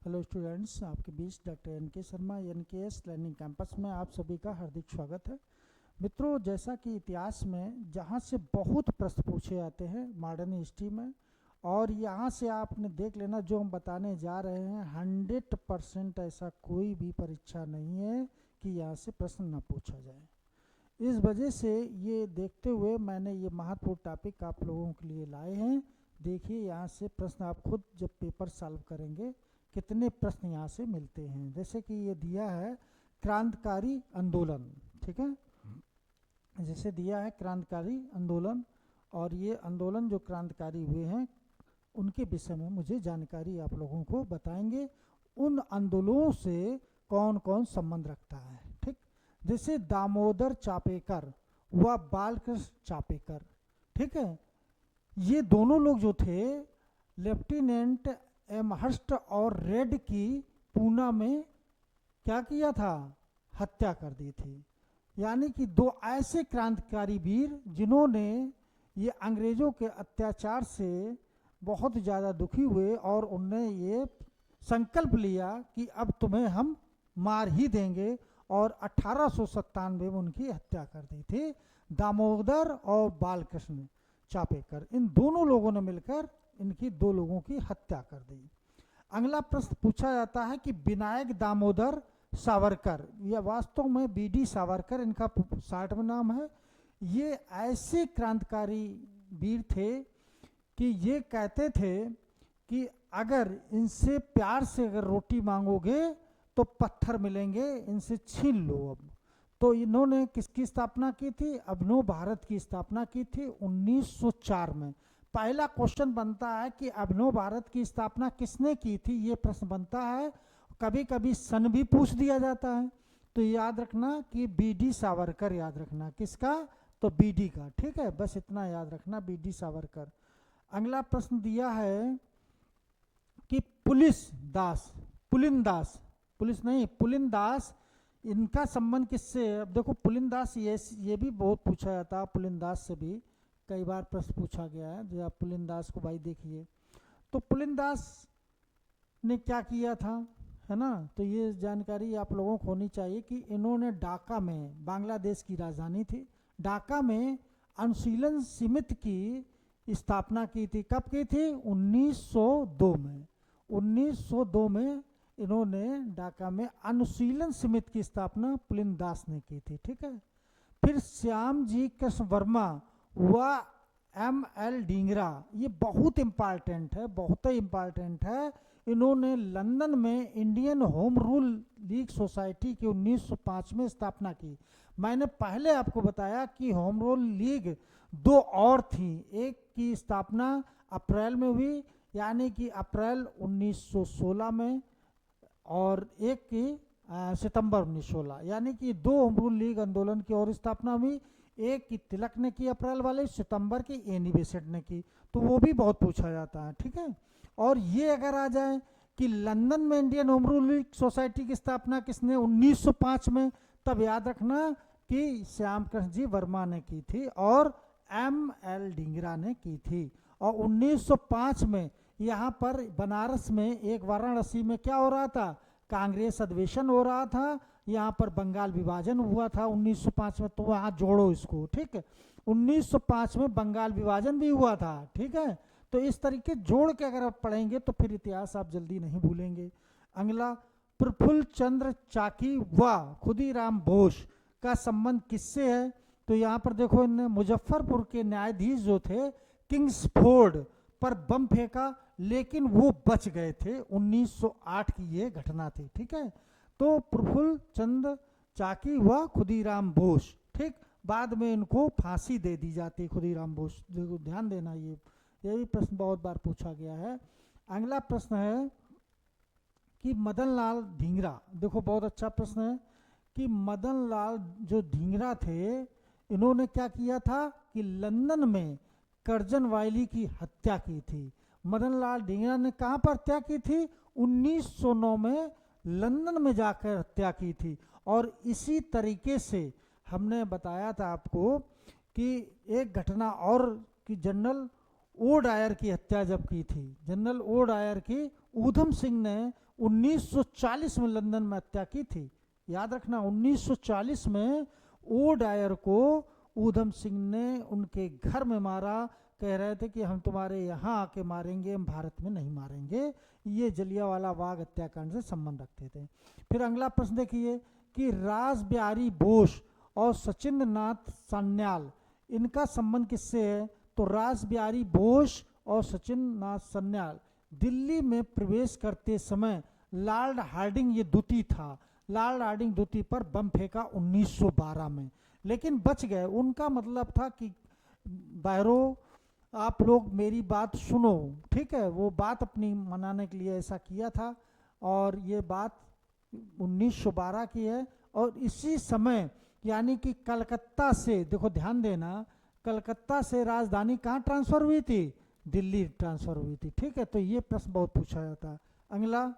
Hello students, आपके बीच doctor NK. Sharma NKS. Learning campus में आप सभी का हार्दिक स्वागत है। मित्रों, जैसा कि इतिहास में जहाँ से बहुत प्रश्न पूछे जाते हैं मॉडर्न हिस्ट्री में, और यहाँ से आपने देख लेना जो हम बताने जा रहे हैं 100% ऐसा कोई भी परीक्षा नहीं है कि यहाँ से प्रश्न ना पूछा जाए। इस वजह से ये देखते हुए मैंने ये महत्वपूर्ण टॉपिक आप लोगों के लिए लाए हैं। देखिए, यहाँ से प्रश्न आप खुद जब पेपर सॉल्व करेंगे कितने प्रश्न यहाँ से मिलते हैं। जैसे कि ये दिया है क्रांतिकारी आंदोलन, ठीक है, जैसे दिया है क्रांतिकारी आंदोलन, और ये आंदोलन जो क्रांतिकारी हुए हैं उनके विषय में मुझे जानकारी आप लोगों को बताएंगे। उन आंदोलनों से कौन कौन संबंध रखता है, ठीक। जैसे दामोदर चापेकर व बालकृष्ण चापेकर, ठीक है, ये दोनों लोग जो थे लेफ्टिनेंट एमहर्स्ट और रेड की पूना में क्या किया था, हत्या कर दी थी। यानी कि दो ऐसे क्रांतिकारी वीर जिन्होंने ये अंग्रेजों के अत्याचार से बहुत ज़्यादा दुखी हुए और उनने ये संकल्प लिया कि अब तुम्हें हम मार ही देंगे, और 1897 में उनकी हत्या कर दी थी। दामोदर और बालकृष्ण चापेकर, इन दोनों लोगों ने मिलकर इनकी दो लोगों की हत्या कर दी। अगला प्रश्न पूछा जाता है कि विनायक दामोदर सावरकर, यह वास्तव में बीडी सावरकर इनका शार्ट में नाम है। ये ऐसे क्रांतिकारी वीर थे कि ये कहते थे कि अगर इनसे प्यार से अगर रोटी मांगोगे तो पत्थर मिलेंगे, इनसे छीन लो। अब तो इन्होंने किसकी स्थापना की थी, अभिनव भारत की स्थापना की थी 1904 में। पहला क्वेश्चन बनता है कि अभिनव भारत की स्थापना किसने की थी, ये प्रश्न बनता है। कभी कभी सन भी पूछ दिया जाता है, तो याद रखना कि बीडी सावरकर, याद रखना किसका, तो बीडी का, ठीक है, बस इतना याद रखना, बीडी सावरकर। अगला प्रश्न दिया है कि पुलिनदास, इनका संबंध किससे है। अब देखो पुलिनदास, ये भी बहुत पूछा जाता है, पुलिनदास से भी कई बार प्रश्न पूछा गया है। जो आप पुलिनदास को भाई देखिए, तो पुलिनदास ने क्या किया था, है ना, तो ये जानकारी आप लोगों को होनी चाहिए कि इन्होंने ढाका में, बांग्लादेश की राजधानी थी, ढाका में अनुशीलन समिति की स्थापना की थी। कब की थी, 1902 में। 1902 में इन्होंने ढाका में अनुशीलन समिति की स्थापना पुलिनदास ने की थी, ठीक है। फिर श्याम जी कृष्ण वर्मा व एम.एल. ढींगरा, ये बहुत इम्पॉर्टेंट है, बहुत ही इम्पॉर्टेंट है। इन्होंने लंदन में Indian home rule league society की 1905 में स्थापना की। मैंने पहले आपको बताया कि होम रूल लीग दो और थी, एक की स्थापना अप्रैल में हुई, यानी कि अप्रैल 1916 में, और एक की सितंबर 1916, यानी कि दो होम रूल लीग आंदोलन की और स्थापना हुई। एक की तिलक ने की अप्रैल वाले, सितंबर की एनी बेसेंट ने की, तो वो भी बहुत पूछा जाता है, ठीक है। और ये अगर आ जाए कि लंदन में Indian home rule league society की स्थापना किसने, 1905 में, तब याद रखना कि श्याम कृष्ण जी वर्मा ने की थी और एम.एल. ढींगरा ने की थी। और 1905 में यहाँ पर बनारस में, एक वाराणसी में क्या हो रहा था, कांग्रेस अधिवेशन हो रहा था, यहाँ पर बंगाल विभाजन हुआ था 1905 में, तो वहाँ जोड़ो इसको, ठीक है। 1905 में बंगाल विभाजन भी हुआ था, ठीक है। तो इस तरीके जोड़ के अगर आप पढ़ेंगे तो फिर इतिहास आप जल्दी नहीं भूलेंगे। अगला, प्रफुल्ल चंद्र चाकी व खुदीराम बोस का संबंध किससे है, तो यहाँ पर देखो, इनने मुजफ्फरपुर के न्यायाधीश जो थे किंग्सफोर्ड पर बम फेंका, लेकिन वो बच गए थे। 1908 की ये घटना थी, ठीक है। तो प्रफुल्ल चंद्र चाकी व खुदीराम बोस, ठीक, बाद में इनको फांसी दे दी जाती, खुदीराम बोस, देखो ध्यान देना, ये भी प्रश्न बहुत बार पूछा गया है। अगला प्रश्न है कि मदन लाल ढींगरा, देखो बहुत अच्छा प्रश्न है कि मदन लाल जो ढींगरा थे, इन्होंने क्या किया था कि लंदन में करजन वायली की हत्या की थी। मदन लाल ढींगरा ने कहाँ पर हत्या की थी, 1909 में लंदन में जाकर हत्या की थी। और इसी तरीके से हमने बताया था आपको कि एक घटना और कि जनरल ओ डायर की हत्या जब की थी, जनरल ओ डायर की ऊधम सिंह ने 1940 में लंदन में हत्या की थी। याद रखना 1940 में ओ डायर को ऊधम सिंह ने उनके घर में मारा। कह रहे थे कि हम तुम्हारे यहाँ आके मारेंगे, हम भारत में नहीं मारेंगे। ये जलियांवाला बाग हत्याकांड से संबंध रखते थे। फिर अगला प्रश्न देखिए कि रास बिहारी बोस और सचिंद्र नाथ सान्याल, इनका संबंध किससे है? तो रास बिहारी बोस और सचिंद्र नाथ सान्याल दिल्ली में प्रवेश करते समय लॉर्ड हार्डिंग, ये द्वितीय था, लॉर्ड हार्डिंग द्वितीय पर बम फेंका 1912 में, लेकिन बच गए। उनका मतलब था कि बाहरों आप लोग मेरी बात सुनो, ठीक है, वो बात अपनी मनाने के लिए ऐसा किया था। और ये बात 1912 की है। और इसी समय यानी कि कलकत्ता से, देखो ध्यान देना, कलकत्ता से राजधानी कहाँ ट्रांसफर हुई थी? दिल्ली ट्रांसफर हुई थी, ठीक है। तो ये प्रश्न बहुत पूछा जाता है। अगला,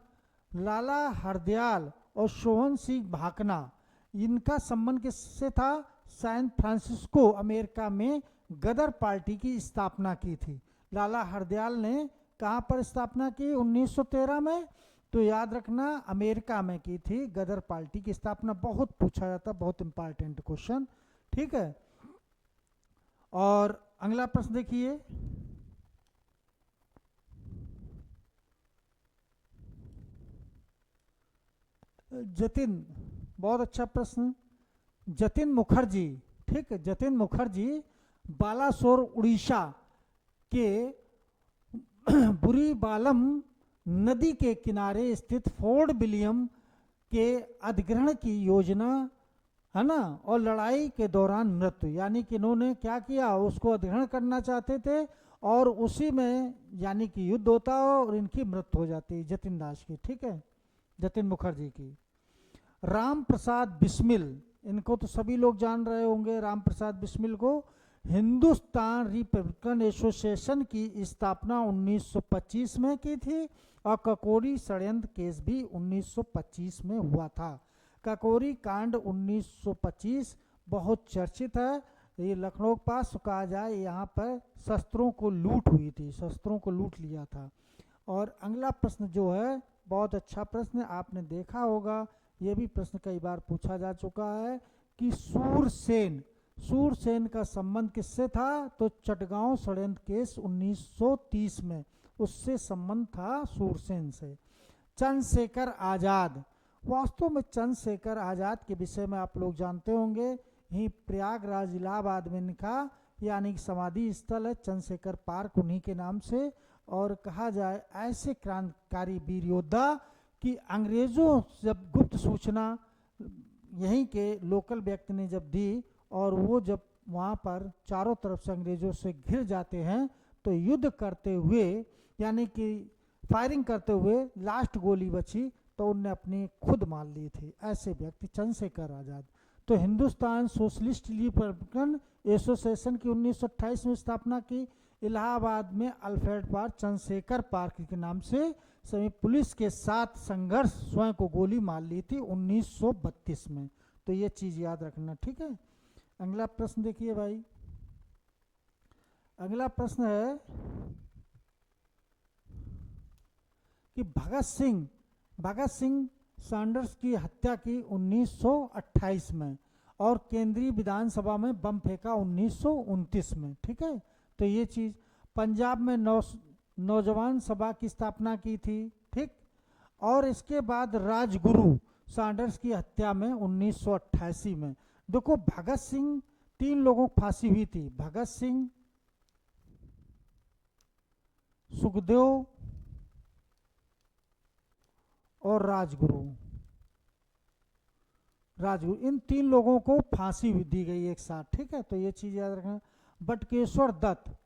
लाला हरदयाल और सोहन सिंह भाकना, इनका संबंध किससे था? सैन फ्रांसिस्को अमेरिका में गदर पार्टी की स्थापना की थी। लाला हरदयाल ने कहाँ पर स्थापना की 1913 में? तो याद रखना अमेरिका में की थी गदर पार्टी की स्थापना। बहुत पूछा जाता, बहुत इंपॉर्टेंट क्वेश्चन, ठीक है। और अगला प्रश्न देखिए, जतिन, बहुत अच्छा प्रश्न, जतिन मुखर्जी, ठीक है, जतिन मुखर्जी बालासोर उड़ीसा के बुरी बालम नदी के किनारे स्थित फोर्ट विलियम के अधिग्रहण की योजना, है ना, और लड़ाई के दौरान मृत्यु, यानी कि इन्होंने क्या किया, उसको अधिग्रहण करना चाहते थे और उसी में यानी कि युद्ध होता और इनकी मृत्यु हो जाती, जतिन दास की, ठीक है, जतिन मुखर्जी की। राम प्रसाद बिस्मिल, इनको तो सभी लोग जान रहे होंगे, राम प्रसाद बिस्मिल को हिंदुस्तान रिपब्लिकन एसोसिएशन की स्थापना 1925 में की थी और ककोरी षड्यंत्र केस भी 1925 में हुआ था। ककोरी कांड 1925 बहुत चर्चित है। ये लखनऊ के पास कहा जाए, यहाँ पर शस्त्रों को लूट हुई थी, शस्त्रों को लूट लिया था। और अगला प्रश्न जो है बहुत अच्छा प्रश्न, आपने देखा होगा, ये भी प्रश्न कई बार पूछा जा चुका है कि सूरसेन, सूरसेन का संबंध किससे था? तो चटगांव षड्यंत्र केस 1930 में, उससे संबंध था सूरसेन से। चंद्रशेखर आजाद, वास्तव में चंद्रशेखर आजाद के विषय में आप लोग जानते होंगे, ही प्रयागराज इलाहाबाद में इनका यानी कि समाधि स्थल है, चंद्रशेखर पार्क उन्हीं के नाम से। और कहा जाए ऐसे क्रांतिकारी वीर योद्धा कि अंग्रेजों जब गुप्त सूचना यहीं के लोकल व्यक्ति ने जब दी और वो जब वहाँ पर चारों तरफ से अंग्रेजों से घिर जाते हैं तो युद्ध करते हुए यानी कि फायरिंग करते हुए लास्ट गोली बची तो उनने अपनी खुद मार ली थी, ऐसे व्यक्ति चंद्रशेखर आजाद। तो हिंदुस्तान सोशलिस्ट रिपब्लिकन एसोसिएशन की 1928 में स्थापना की। इलाहाबाद में अल्फ्रेड पार्क चंद्रशेखर पार्क के नाम से सभी पुलिस के साथ संघर्ष, स्वयं को गोली मार ली थी 1932 में। तो ये चीज याद रखना, ठीक है। अगला प्रश्न देखिए भाई, अगला प्रश्न है कि भगत सिंह सैंडर्स की हत्या की 1928 में और केंद्रीय विधानसभा में बम फेंका 1929 में, ठीक है। तो ये चीज, पंजाब में नौजवान सभा की स्थापना की थी, ठीक। और इसके बाद राजगुरु सैंडर्स की हत्या में 1988 में। देखो भगत सिंह, 3 लोगों को फांसी हुई थी, भगत सिंह, सुखदेव और राजगुरु, इन 3 लोगों को फांसी दी गई एक साथ, ठीक है। तो ये चीज याद रखना। बटकेश्वर दत्त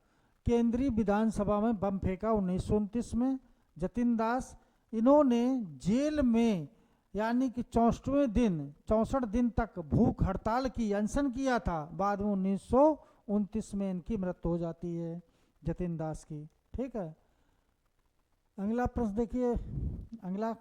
केंद्रीय विधानसभा में बम फेंका 1929 में। जतिन दास, इन्होंने जेल में यानी कि 64 दिन तक भूख हड़ताल की, अनशन किया था, बाद में 1929 में इनकी मृत्यु हो जाती है जतिन दास की, ठीक है। अगला प्रश्न देखिए, अगला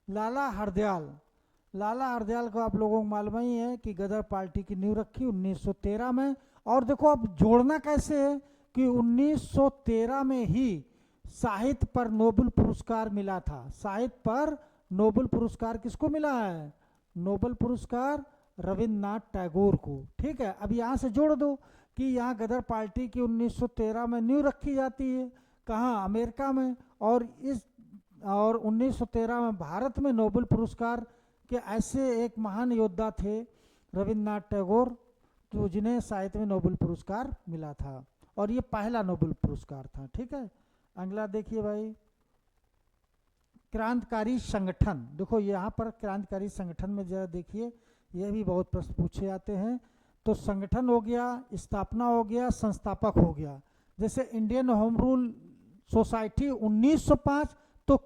लाला हरदयाल को आप लोगों को मालूम ही है कि गदर पार्टी की नींव रखी 1913 में। और देखो अब जोड़ना कैसे है कि 1913 में ही साहित्य पर नोबेल पुरस्कार मिला था। साहित्य पर नोबेल पुरस्कार किसको मिला है? नोबेल पुरस्कार रविन्द्रनाथ टैगोर को। ठीक है, अब यहाँ से जोड़ दो कि यहाँ गदर पार्टी की 1913 में नींव रखी जाती है, कहाँ? अमेरिका में। और 1913 में भारत में नोबेल पुरस्कार के ऐसे एक महान योद्धा थे रविन्द्रनाथ टैगोर, तो जिन्हें साहित्य में नोबेल पुरस्कार मिला था, और ये पहला नोबेल पुरस्कार था। ठीक है, अगला देखिए भाई, क्रांतिकारी संगठन। देखो यहाँ पर क्रांतिकारी संगठन में जरा देखिए, ये भी बहुत प्रश्न पूछे जाते हैं। तो संगठन हो गया, स्थापना हो गया, संस्थापक हो गया। जैसे इंडियन होम रूल सोसाइटी 1905, तो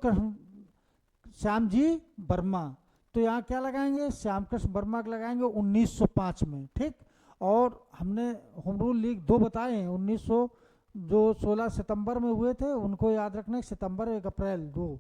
श्यामजी वर्मा, तो यहाँ क्या लगाएंगे? श्याम कृष्ण वर्मा को लगाएंगे 1905 में। ठीक, और हमने होम रूल लीग 2 बताए हैं, 1900 जो 16 सितंबर में हुए थे उनको याद रखना, 1 सितंबर 1 अप्रैल 2।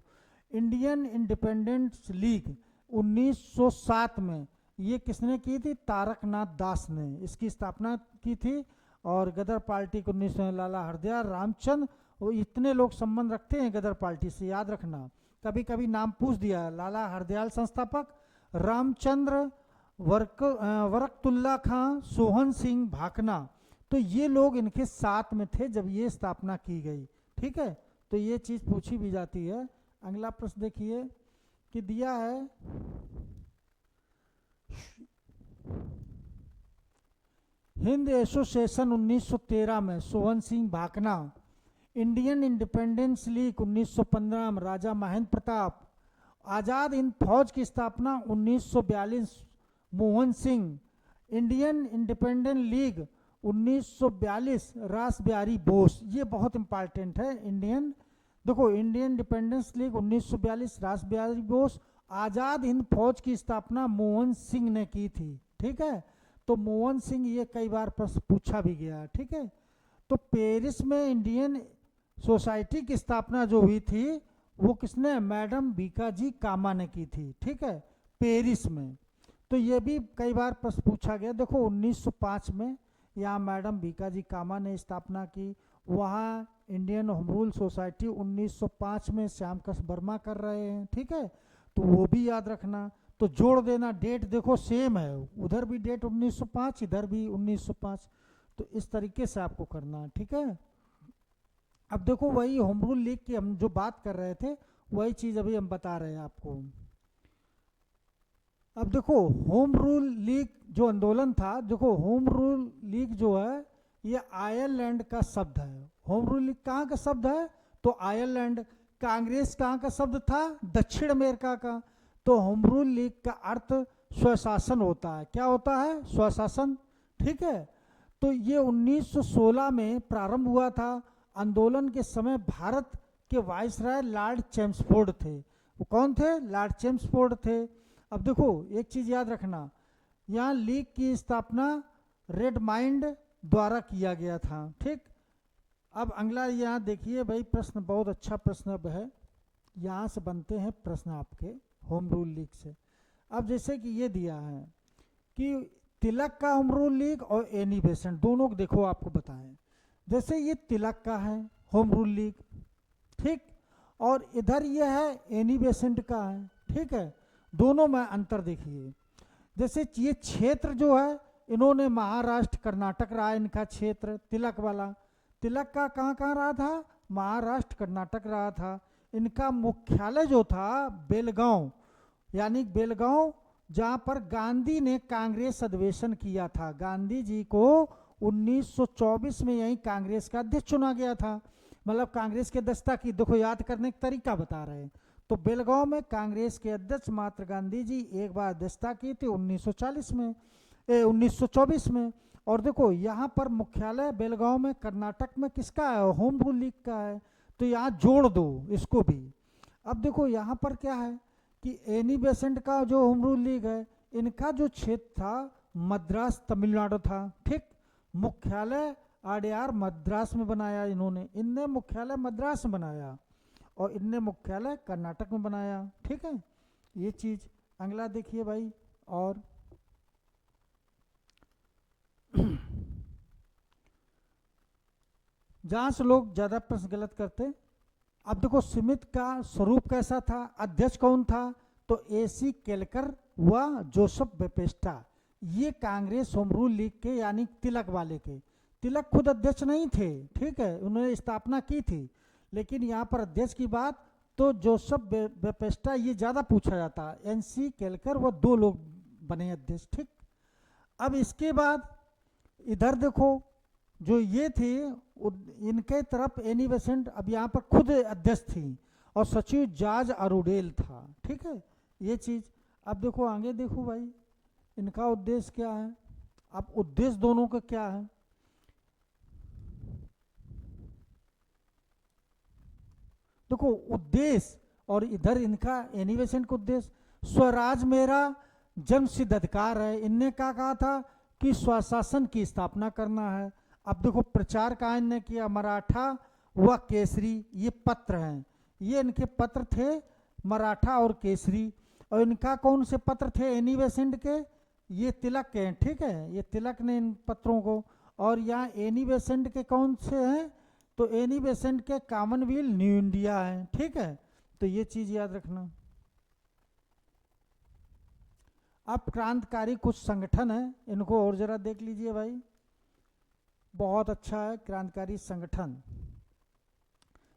इंडियन इंडिपेंडेंस लीग 1907 में, ये किसने की थी? तारकनाथ दास ने इसकी स्थापना की थी। और गदर पार्टी को 1900 लाला हरदयाल, रामचंद्र, वो इतने लोग संबंध रखते हैं गदर पार्टी से, याद रखना। कभी कभी नाम पूछ दिया, लाला हरदयाल संस्थापक, रामचंद्र, वरकतुल्ला खां, सोहन सिंह भाकना, तो ये लोग इनके साथ में थे जब ये स्थापना की गई। ठीक है, तो ये चीज पूछी भी जाती है। अगला प्रश्न देखिए कि दिया है, हिंद एसोसिएशन 1913 में Sohan Singh Bhakna, Indian independence league 1915 में राजा महेंद्र प्रताप, आजाद हिंद फौज की स्थापना 1942 Mohan Singh, Indian independent league 1942 रास बिहारी बोस। ये बहुत इंपॉर्टेंट है। देखो इंडियन इंडिपेंडेंस लीग 1942 रास बिहारी बोस, आजाद हिंद फौज की स्थापना मोहन सिंह ने की थी। ठीक है, तो मोहन सिंह, ये कई बार प्रश्न पूछा भी गया। ठीक है, तो पेरिस में इंडियन सोसाइटी की स्थापना जो हुई थी वो किसने? मैडम बीकाजी कामा ने की थी। ठीक है, पेरिस में। तो ये भी कई बार प्रश्न पूछा गया। देखो 1905 में यहाँ मैडम बीकाजी कामा ने स्थापना की, वहाँ इंडियन होम रूल सोसाइटी 1905 में श्याम कृष्ण वर्मा कर रहे हैं। ठीक है, तो वो भी याद रखना। तो जोड़ देना, डेट देखो सेम है, उधर भी डेट 1905, इधर भी 1905, तो इस तरीके से आपको करना। ठीक है, अब देखो वही होम रूल लीग की हम जो बात कर रहे थे वही चीज अभी हम बता रहे हैं आपको। अब देखो होम रूल लीग जो आंदोलन था, देखो होम रूल लीग जो है ये आयरलैंड का शब्द है। होम रूल लीग कहाँ का शब्द है? तो आयरलैंड। कांग्रेस कहाँ का शब्द था? दक्षिण अमेरिका का। तो होम रूल लीग का अर्थ स्वशासन होता है। क्या होता है? स्वशासन। ठीक है, तो ये 1916 में प्रारंभ हुआ था। आंदोलन के समय भारत के वाइसराय लॉर्ड चेम्सफोर्ड थे। वो कौन थे? लॉर्ड चेम्सफोर्ड थे। अब देखो एक चीज याद रखना, यहाँ लीग की स्थापना रेड माइंड द्वारा किया गया था। ठीक, अब अगला यहाँ देखिए भाई, प्रश्न बहुत अच्छा प्रश्न अब है, यहाँ से बनते हैं प्रश्न आपके होम रूल लीग से। अब जैसे कि ये दिया है कि तिलक का होम रूल लीग और एनी बेसेंट दोनों को देखो आपको बताएं। जैसे ये तिलक का है होम रूल लीग, ठीक, और इधर ये है एनी बेसेंट का है। ठीक है, दोनों में अंतर देखिए। जैसे ये क्षेत्र जो है, इन्होंने महाराष्ट्र कर्नाटक रहा इनका क्षेत्र, तिलक वाला। तिलक का कहाँ कहाँ रहा था? महाराष्ट्र कर्नाटक रहा था। इनका मुख्यालय जो था बेलगांव, यानी बेलगांव, जहाँ पर गांधी ने कांग्रेस अधिवेशन किया था। गांधी जी को 1924 में यही कांग्रेस का अध्यक्ष चुना गया था। मतलब कांग्रेस के अध्यक्षता की, देखो याद करने का तरीका बता रहे हैं। तो बेलगांव में कांग्रेस के अध्यक्ष महात्मा गांधी जी एक बार अध्यक्षता की थी 1924 में। और देखो यहाँ पर मुख्यालय बेलगांव में कर्नाटक में किसका है? होम रूल लीग का है। तो यहाँ जोड़ दो इसको भी। अब देखो यहाँ पर क्या है कि एनी बेसेंट का जो होम रूल लीग है, इनका जो क्षेत्र था मद्रास तमिलनाडु था। ठीक, मुख्यालय आरडीआर मद्रास में बनाया इन्होंने, इनने मुख्यालय मद्रास में बनाया और इनने मुख्यालय कर्नाटक में बनाया। ठीक है, ये चीज। अगला देखिए भाई, और जहाँ से लोग ज़्यादा प्रश्न गलत करते। अब देखो समिति का स्वरूप कैसा था, अध्यक्ष कौन था, तो एसी केलकर व जोसेफ बेपेस्टा, ये कांग्रेस होम रूल लीग के यानी तिलक वाले के। तिलक खुद अध्यक्ष नहीं थे, ठीक है, उन्होंने स्थापना की थी, लेकिन यहाँ पर अध्यक्ष की बात तो जोसेफ बेपेस्टा ये ज़्यादा पूछा जाता। एनसी केलकर वो दो लोग बने अध्यक्ष, ठीक। अब इसके बाद इधर देखो जो ये थी इनके तरफ एनी बेसेंट अब यहाँ पर खुद अध्यक्ष थी और सचिव जॉर्ज अरुडेल था, ठीक है ये चीज़। अब देखो आगे देखो भाई इनका उद्देश्य क्या है। अब उद्देश्य दोनों का क्या है, देखो उद्देश्य और इधर इनका एनी बेसेंट का उद्देश्य स्वराज मेरा जन्म सिद्ध अधिकार है। इनने क्या कहा था कि स्वशासन की स्थापना करना है। अब देखो प्रचार कहाँ इनने किया, मराठा व केसरी, ये पत्र हैं, ये इनके पत्र थे मराठा और केसरी। और इनका कौन से पत्र थे एनी बेसेंट के, ये तिलक के हैं, ठीक है, ये तिलक ने इन पत्रों को। और यहाँ एनी बेसेंट के कौन से हैं, तो एनी बेसेंट के कॉमनवेल्थ न्यू इंडिया है, ठीक है, तो ये चीज याद रखना। अब क्रांतिकारी कुछ संगठन है, इनको और जरा देख लीजिए भाई, बहुत अच्छा है क्रांतिकारी संगठन।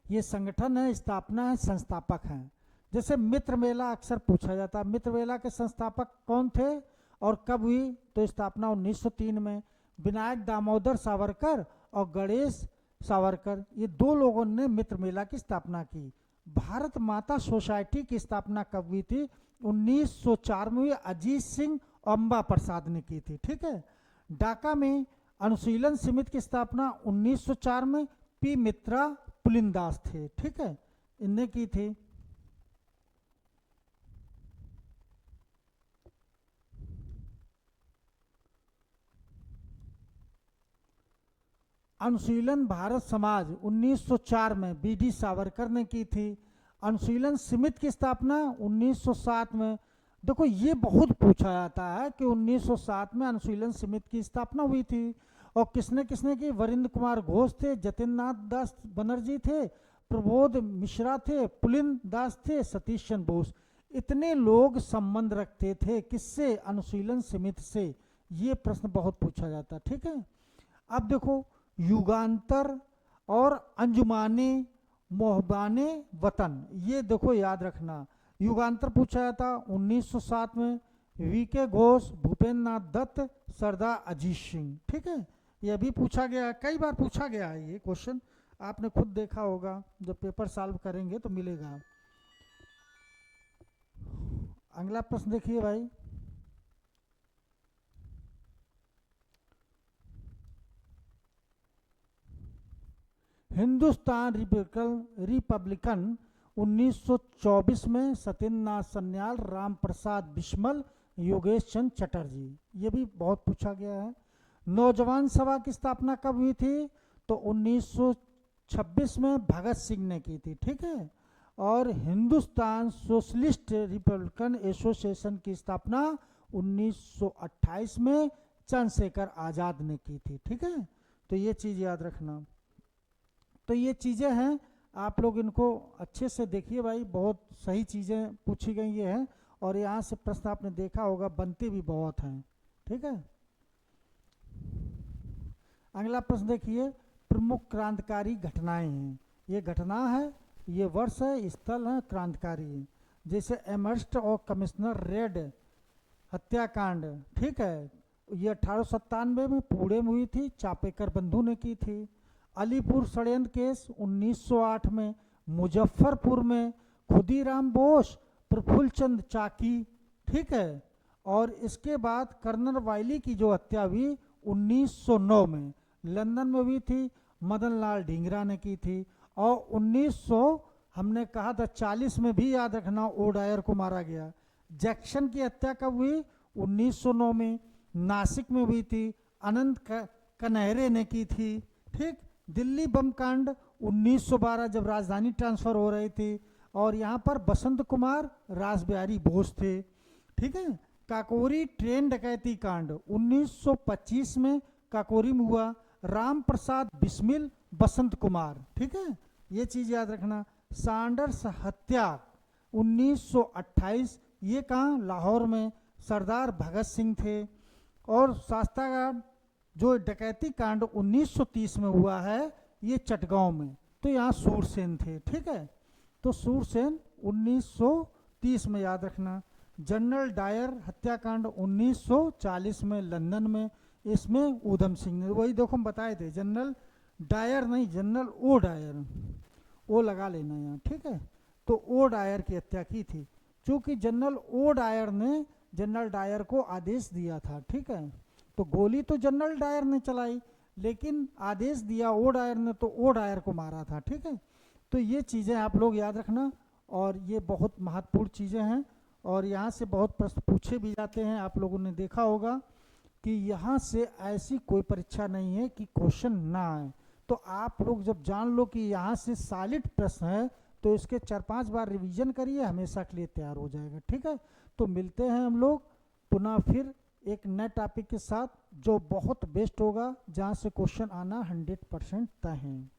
ये संगठन है, स्थापना है, संस्थापक हैं। जैसे मित्र मेला अक्सर पूछा जाता है, मित्र मेला के संस्थापक कौन थे और कब हुई, तो स्थापना 1903 में। विनायक दामोदर सावरकर और गणेश सावरकर, ये दो लोगों ने मित्र मेला की स्थापना की। भारत माता सोसाइटी की स्थापना कब हुई थी, 1904 में अजीत सिंह अम्बा प्रसाद ने की थी, ठीक है। ढाका में अनुशीलन समिति की स्थापना 1904 में पी मित्रा पुलिनदास थे, ठीक है, इनने की थी। अनुशीलन भारत समाज 1904 में बीडी सावरकर ने की थी। अनुशीलन समिति की स्थापना 1907 में। देखो ये बहुत पूछा जाता है कि 1907 में अनुशीलन समिति की स्थापना हुई थी और किसने किसने की, वरिंद्र कुमार घोष थे, जतिननाथ दास बनर्जी थे, प्रबोध मिश्रा थे, पुलिन दास थे, सतीश चंद्र बोस, इतने लोग संबंध रखते थे किससे, अनुशीलन समिति से। ये प्रश्न बहुत पूछा जाता है, ठीक है। अब देखो युगांतर और अंजुमाने मोहबाने वतन, ये देखो याद रखना। युगांतर पूछा जाता 1907 में, वी के घोष, भूपेंद्र नाथ दत्त, सरदार अजीत सिंह, ठीक है, ये भी पूछा गया है, कई बार पूछा गया है ये क्वेश्चन, आपने खुद देखा होगा, जब पेपर सॉल्व करेंगे तो मिलेगा। अगला प्रश्न देखिए भाई, हिंदुस्तान रिपब्लिकन 1924 में सत्येंद्र नाथ सन्याल, राम प्रसाद बिस्मल, योगेश चंद चटर्जी, ये भी बहुत पूछा गया है। नौजवान सभा की स्थापना कब हुई थी, तो 1926 में भगत सिंह ने की थी, ठीक है। और हिंदुस्तान सोशलिस्ट रिपब्लिकन एसोसिएशन की स्थापना 1928 में चंद्रशेखर आजाद ने की थी, ठीक है, तो ये चीज याद रखना। तो ये चीजें हैं, आप लोग इनको अच्छे से देखिए भाई, बहुत सही चीजें पूछी गई ये हैं और यहाँ से प्रश्न आपने देखा होगा बनते भी बहुत हैं, ठीक है। अगला प्रश्न देखिए, प्रमुख क्रांतिकारी घटनाएं हैं, ये घटना है, ये वर्ष है, स्थल है, क्रांतिकारी, जैसे एमर्स्ट और कमिश्नर रेड हत्याकांड, ठीक है, ये 1897 में पुणे में हुई थी, चापेकर बंधु ने की थी। अलीपुर षड्यंत्र केस 1908 में, मुजफ्फरपुर में खुदीराम बोस, प्रफुल्ल चंद चाकी, ठीक है। और इसके बाद कर्नल वायली की जो हत्या हुई 1909 में लंदन में हुई थी, मदन लाल ढींगरा ने की थी। और 1900 हमने कहा था 40 में भी याद रखना ओडायर को मारा गया। जैक्सन की हत्या कब हुई, 1909 में, नासिक में हुई थी, अनंत कनहरे ने की थी, ठीक। दिल्ली बम कांड 1912 जब राजधानी ट्रांसफर हो रही थी और यहाँ पर बसंत कुमार रासबिहारी बोस थे, ठीक है। काकोरी ट्रेन डकैती कांड 1925 में काकोरी में हुआ। राम प्रसाद बिस्मिल बसंत कुमार, ठीक है, ये चीज़ याद रखना। सैंडर्स हत्या 1928, ये कहाँ, लाहौर में, सरदार भगत सिंह थे। और शास्त्रागार जो डकैती कांड 1930 में हुआ है, ये चटगांव में, तो यहाँ सूरसेन थे, ठीक है, तो सूरसेन 1930 में याद रखना। जनरल डायर हत्याकांड 1940 में लंदन में, इसमें ऊधम सिंह ने, वही देखो हम बताए थे, जनरल डायर नहीं, जनरल ओ डायर, ओ लगा लेना यहाँ, ठीक है, तो ओ डायर की हत्या की थी, क्योंकि जनरल ओ डायर ने जनरल डायर को आदेश दिया था, ठीक है, तो गोली तो जनरल डायर ने चलाई, लेकिन आदेश दिया ओ डायर ने, तो ओ डायर को मारा था, ठीक है। तो ये चीज़ें आप लोग याद रखना, और ये बहुत महत्वपूर्ण चीज़ें हैं, और यहाँ से बहुत प्रश्न पूछे भी जाते हैं। आप लोगों ने देखा होगा कि यहाँ से ऐसी कोई परीक्षा नहीं है कि क्वेश्चन ना आए, तो आप लोग जब जान लो कि यहाँ से सॉलिड प्रश्न है, तो इसके 4-5 बार रिवीजन करिए, हमेशा के लिए तैयार हो जाएगा, ठीक है। तो मिलते हैं हम लोग पुनः फिर एक नए टॉपिक के साथ, जो बहुत बेस्ट होगा, जहाँ से क्वेश्चन आना 100% तय है।